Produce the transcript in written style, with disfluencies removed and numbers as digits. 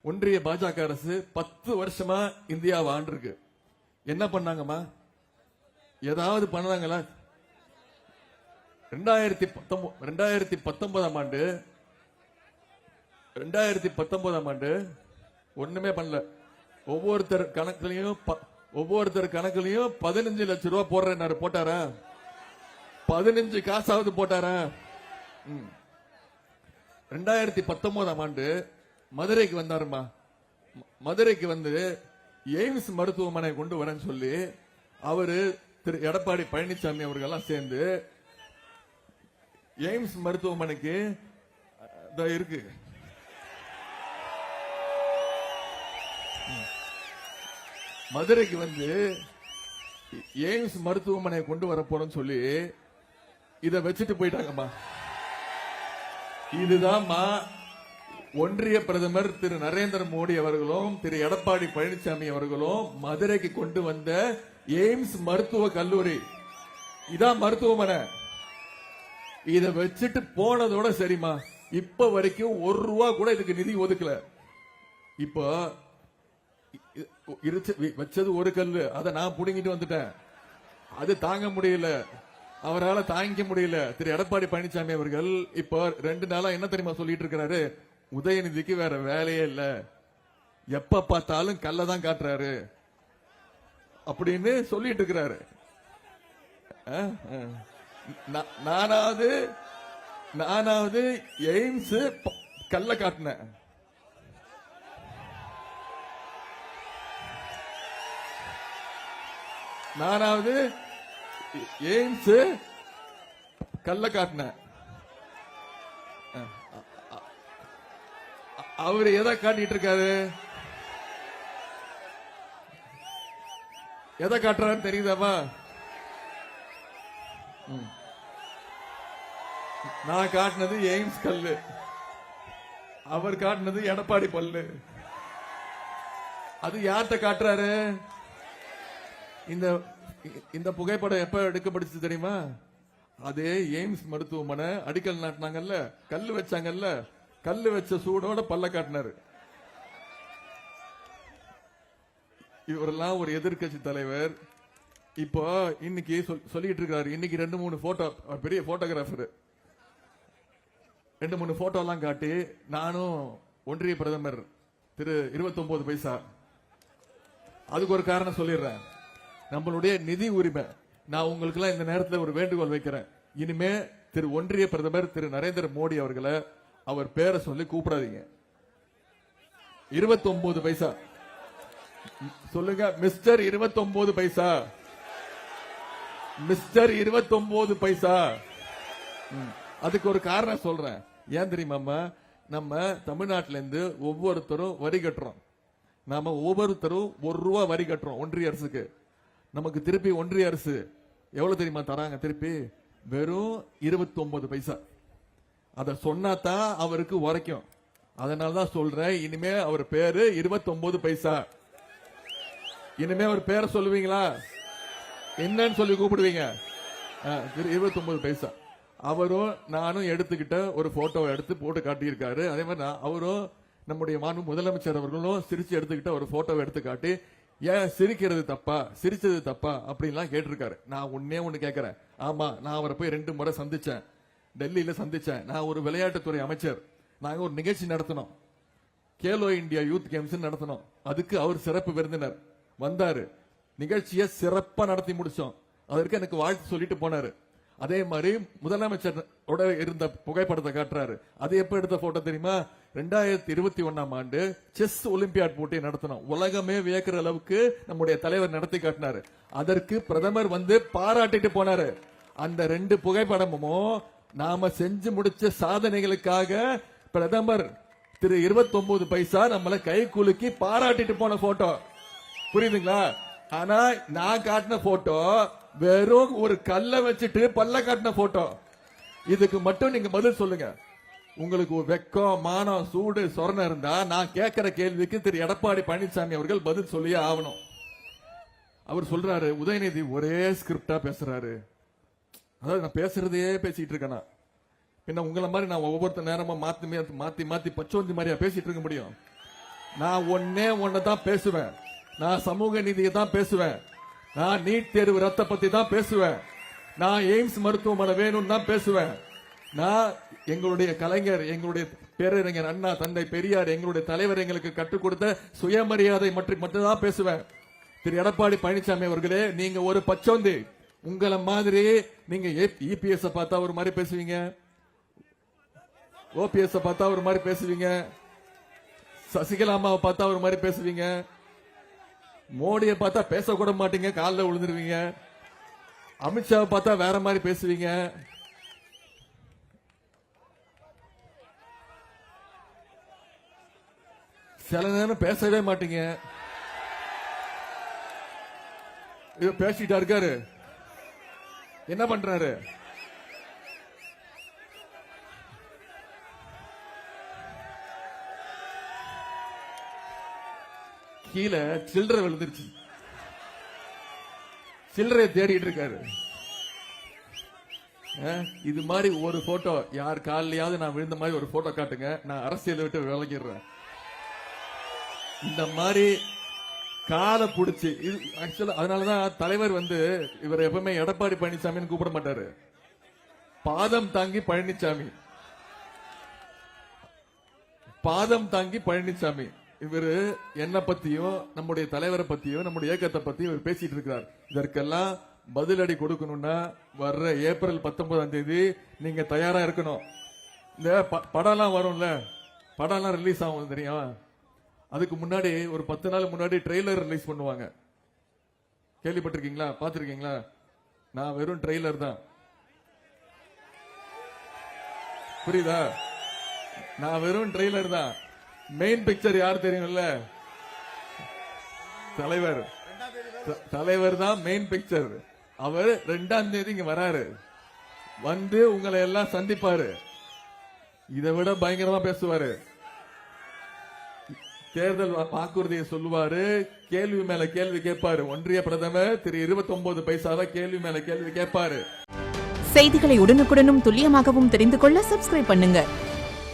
ஒன்றிய பாஜக அரசு 10 வருஷமா இந்தியாவை ஆண்டிருக்கு. என்ன பண்ணாங்கம்மா? ஏதாவது பண்ணாங்களா? 2019 ஆண்டு ஒண்ணுமே பண்ணல. ஒவ்வொருத்தர் கணக்குலயும் 15 லட்சம் ரூபாய் போடுறாரு. போட்டாரா? 15 காசாவது போட்டாரா? 2019 ஆண்டு மதுரைக்கு வந்தாருமா. மதுரைக்கு வந்து எய்ம்ஸ் மருத்துவமனை கொண்டு வரேன்னு சொல்லி அவரு திரு எடப்பாடி பழனிசாமி அவர்கள்லாம் சேர்ந்து எய்ம்ஸ் மருத்துவமனைக்கு இருக்கு மதுரைக்கு வந்து எய்ம்ஸ் மருத்துவமனை கொண்டு வர போறோம்னு சொல்லி இத வச்சுட்டு போயிட்டாங்கம்மா. இதுதான்மா ஒன்றிய பிரதமர் திரு நரேந்திர மோடி அவர்களும் திரு எடப்பாடி பழனிசாமி அவர்களும் மதுரைக்கு கொண்டு வந்த எய்ம்ஸ் மருத்துவ கல்லூரி. இதான் மருத்துவமனை. இத வச்சுட்டு போனதோட சரிமா. இப்ப வரைக்கும் 1 ரூபா கூட இதுக்கு நிதி ஒதுக்கல. இப்போ வச்சது ஒரு கல்லு, அதை நான் புடுங்கிட்டு வந்துட்டேன். அது தாங்க முடியல, அவரால் தாங்கிக்க முடியல. திரு எடப்பாடி பழனிசாமி அவர்கள் இப்போ 2 நாளா என்ன தெரியுமா சொல்லிட்டு இருக்கிறாரு? உதயநிதிக்கு வேற வேலையே இல்ல, எப்ப பார்த்தாலும் கல்லதான் காட்டுறாரு அப்படின்னு சொல்லிட்டு இருக்கிறாரு. நானாவது எய்ம்ஸ் கல்ல காட்டினேன். நானாவது எய்ம்ஸ் கல்ல காட்டினேன். அவரு எதை காட்டிட்டு இருக்காரு? எதை காட்டுறாரு தெரியுதாமா? நான் காட்டினது எய்ம்ஸ் கல்லு, அவர் காட்டினது எடப்பாடி பல்லு. அது யார்கிட்ட காட்டுறாரு? இந்த புகைப்படம் எப்ப எடுக்கப்பட்டுச்சு தெரியுமா? அதே எய்ம்ஸ் மருத்துவமனை அடிக்கல் நாட்டினாங்கல்ல, கல்லு வச்சாங்கல்ல, கல்லு வச்ச சூடோட பல்ல காட்டினாரு. இவரெல்லாம் ஒரு எதிர்கட்சி தலைவர். இப்போ இன்னைக்கு சொல்லிட்டு இருக்காரு. இன்னைக்கு 2-3 போட்டோ, பெரிய போட்டோகிராஃபர் 2-3 போட்டோ எல்லாம் காட்டி, நானும் ஒன்றிய பிரதமர் திரு 29 பைசா. அதுக்கு ஒரு காரணம் சொல்லிடுறேன். நம்மளுடைய நிதி உரிமை. நான் உங்களுக்கு எல்லாம் இந்த நேரத்தில் ஒரு வேண்டுகோள் வைக்கிறேன். இனிமே திரு ஒன்றிய பிரதமர் திரு நரேந்திர மோடி அவர்களை அவர் பேரை சொல்லி கூப்பிடாதீங்க. 29 பைசா சொல்லுங்க. மிஸ்டர் 29 பைசா, மிஸ்டர் 29 பைசா. அதுக்கு ஒரு காரணம் சொல்றேன். ஏன் தெரியுமா? நம்ம தமிழ்நாட்டில இருந்து ஒவ்வொருத்தரும் வரி கட்டுறோம். நாம ஒவ்வொருத்தரும் 1 ரூபா வரி கட்டுறோம் ஒன்றிய அரசுக்கு. நமக்கு திருப்பி ஒன்றிய அரசு எவ்வளவு தெரியுமா தராங்க? திருப்பி வெறும் 29 பைசா. அத சொன்னாதான் அவருக்கு உரைக்கும். அதனாலதான் சொல்றேன், இனிமே அவர் பேரு 29 பைசா. இனிமே அவர் பேரை சொல்லுவீங்களா? என்னன்னு சொல்லி கூப்பிடுவீங்க? 29 பைசா. அவரும் நானும் எடுத்துக்கிட்ட ஒரு போட்டோ எடுத்து போட்டு காட்டியிருக்காரு. அதே மாதிரி அவரும் நம்முடைய மாண்பு முதலமைச்சர் அவர்களும் சிரிச்சு எடுத்துக்கிட்ட ஒரு போட்டோவை எடுத்து காட்டி, ஏன் சிரிக்கிறது தப்பா, சிரிச்சது தப்பா அப்படின்லாம் கேட்டிருக்காரு. நான் ஒண்ணு கேட்கிறேன். ஆமா, நான் அவரை போய் 2 முறை சந்திச்சேன், டெல்லியில சந்திச்சேன். நான் ஒரு விளையாட்டுத்துறை அமைச்சர். நாங்க ஒரு நிகழ்ச்சி நடத்தினோம், கேலோ இந்தியா யூத் கேம்ஸ் நடத்தினோம். அதுக்கு அவர் சிறப்பு விருந்தினர் வந்தாரு. நிகழ்ச்சியை சிறப்பா நடத்தி முடிச்சோம். அதற்கு எனக்கு வாழ்த்து சொல்லிட்டு போனாரு. அதே மாதிரி முதலமைச்சர் இருந்த புகைப்படத்தை காட்டுறாரு. அது எப்ப எடுத்த போட்டோ தெரியுமா? 2021 ஆண்டு செஸ் ஒலிம்பியாட் போட்டி நடத்தினோம். உலகமே வியக்கிற அளவுக்கு நம்முடைய தலைவர் நடத்தி காட்டினாரு. அதற்கு பிரதமர் வந்து பாராட்டிட்டு போனாரு. அந்த 2 புகைப்படமும் நாம செஞ்சு முடிச்ச சாதனைகளுக்காக பிரதமர் திரு 29 பைசா நம்மளை கை குலுக்கி பாராட்டிட்டு போன போட்டோ. புரியுதுங்களா? ஆனா நான் காட்டின போட்டோ வெறும் ஒரு கல்ல வச்சுட்டு பல்ல காட்டின போட்டோ. இதுக்கு மட்டும் நீங்க பதில் சொல்லுங்க. உங்களுக்கு வெக்கம், மானம், சூடு, சொரணம் இருந்தா நான் கேட்கிற கேள்விக்கு திரு எடப்பாடி பழனிசாமி அவர்கள் பதில் சொல்லியே ஆகணும். அவர் சொல்றாரு, உதயநிதி ஒரே ஸ்கிரிப்டா பேசுறாரு. அதாவது நான் பேசுறதே பேசிட்டு இருக்கேன். பின்ன உங்களை மாதிரி நான் ஒவ்வொருத்த நேரமா மாத்தி மாத்தி மாத்தி பச்சோந்தி மாதிரியா பேசிட்டு இருக்க முடியும்? நான் ஒன்னை தான் பேசுவேன். நான் சமூக நீதியை தான் பேசுவேன். நான் நீட் தேர்வு ரத்த பத்தி தான் பேசுவேன். நான் எய்ம்ஸ் மருத்துவமனை வேணும்னு தான் பேசுவேன். நான் எங்களுடைய கலைஞர், எங்களுடைய பேரறிஞர் அண்ணா, தந்தை பெரியார், எங்களுடைய தலைவர் எங்களுக்கு கற்றுக் கொடுத்த சுயமரியாதை மட்டும்தான் பேசுவேன். திரு எடப்பாடி பழனிசாமி அவர்களே, நீங்க ஒரு பச்சோந்தி. உங்களை மாதிரி நீங்க இபிஎஸ் பார்த்தா ஒரு மாதிரி பேசுவீங்க, ஓபிஎஸ் பார்த்தா ஒரு மாதிரி பேசுவீங்க, சசிகலாமாவை பார்த்தா ஒரு மாதிரி பேசுவீங்க, மோடியை பார்த்தா பேசக்கூட மாட்டீங்க, காலில் விழுந்துருவீங்க, அமித்ஷாவை பார்த்தா வேற மாதிரி பேசுவீங்க. சில நேரம் பேசவே மாட்டீங்க. பேசிட்டா இருக்காரு, என்ன பண்றாரு? கீழே சில்லறை விழுந்துருச்சு, சில்லறையை தேடிட்டு இருக்காரு. இது மாதிரி ஒரு போட்டோ யார் காலையாவது நான் விழுந்த மாதிரி ஒரு போட்டோ காட்டுங்க, நான் அரசியல் விட்டு விலகிடுறேன். இந்த மாதிரி காலை புடிச்சு அதனாலதான் தலைவர் இவர் எப்பவுமே எடப்பாடி பழனிசாமின்னு கூப்பிட மாட்டாரு, பாதம் தாங்கி பழனிசாமி, பாதம் தாங்கி பழனிசாமி. இவரு என்ன பத்தியும் நம்முடைய தலைவரை பத்தியும் நம்முடைய இயக்கத்தை பத்தியும் இவர் பேசிட்டு இருக்கிறார். இதற்கெல்லாம் பதிலடி கொடுக்கணும்னா வர்ற ஏப்ரல் 19ஆம் தேதி நீங்க தயாரா இருக்கணும். இந்த படம்லாம் வரும்ல, படம்லாம் ரிலீஸ் ஆகும் தெரியும். அதுக்கு முன்னாடி ஒரு 10 நாள் முன்னாடி ட்ரெய்லர் ரிலீஸ் பண்ணுவாங்க. கேள்விப்பட்டிருக்கீங்களா? பாத்திருக்கீங்களா? நான் வெறும் ட்ரெய்லர் தான், புரியுதா? நான் வெறும் ட்ரெய்லர் தான். மெயின் பிக்சர் யார் தெரியும்ல? தலைவர். தலைவர் தான் மெயின் பிக்சர். அவர் 2ஆம் தேதி இங்க வராரு, உங்களை எல்லாம் சந்திப்பாரு. இதை விட பயங்கரமா பேசுவாரு, தேர்தல் வாக்குறுதியை சொல்லுவாரு, கேள்வி மேல கேள்வி கேட்பாரு. ஒன்றிய பிரதமர் திரு 29 பைசாவை கேள்வி மேல கேள்வி கேட்பாரு. செய்திகளை உடனுக்குடனும் துல்லியமாகவும் தெரிந்து கொள்ள சப்ஸ்கிரைப் பண்ணுங்க.